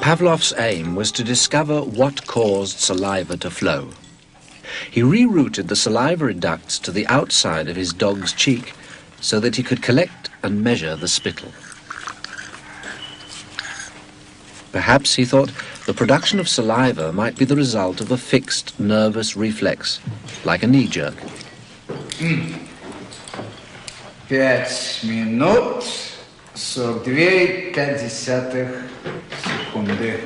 Pavlov's aim was to discover what caused saliva to flow. He rerouted the salivary ducts to the outside of his dog's cheek so that he could collect and measure the spittle. Perhaps, he thought, the production of saliva might be the result of a fixed nervous reflex, like a knee jerk. 5 минут 42,5 секунды.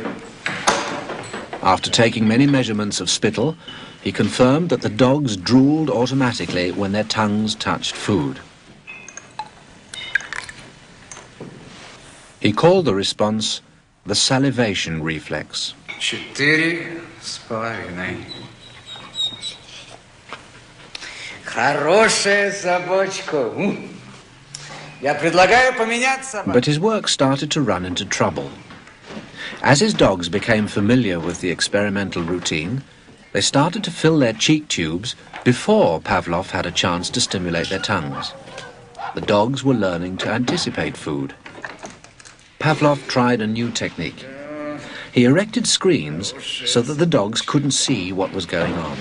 After taking many measurements of spittle, he confirmed that the dogs drooled automatically when their tongues touched food. He called the response the salivation reflex. 4,5. Хорошая собачка. Я предлагаю поменять собаку. But his work started to run into trouble. As his dogs became familiar with the experimental routine, they started to fill their cheek tubes before Pavlov had a chance to stimulate their tongues. The dogs were learning to anticipate food. Pavlov tried a new technique. He erected screens so that the dogs couldn't see what was going on.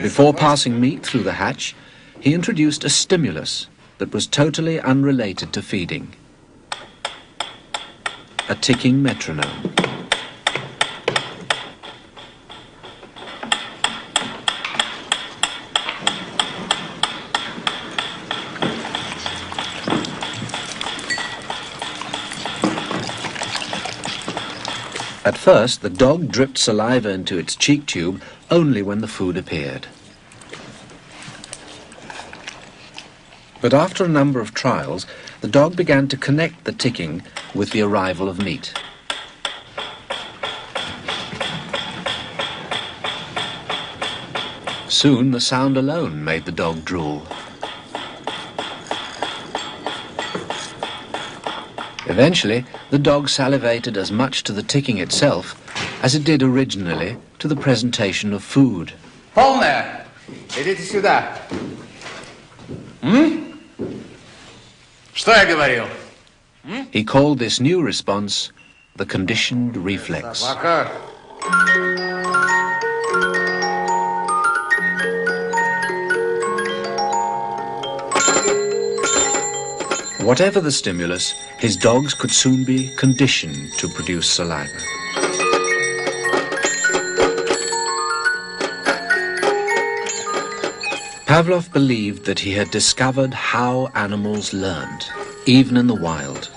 Before passing meat through the hatch, he introduced a stimulus that was totally unrelated to feeding. A ticking metronome. At first, the dog dripped saliva into its cheek tube only when the food appeared. But after a number of trials, the dog began to connect the ticking with the arrival of meat. Soon, the sound alone made the dog drool. Eventually, the dog salivated as much to the ticking itself as it did originally to the presentation of food. Полная. Идите сюда. Что я говорил? He called this new response the conditioned reflex. Собака. Whatever the stimulus, his dogs could soon be conditioned to produce saliva. Pavlov believed that he had discovered how animals learned, even in the wild.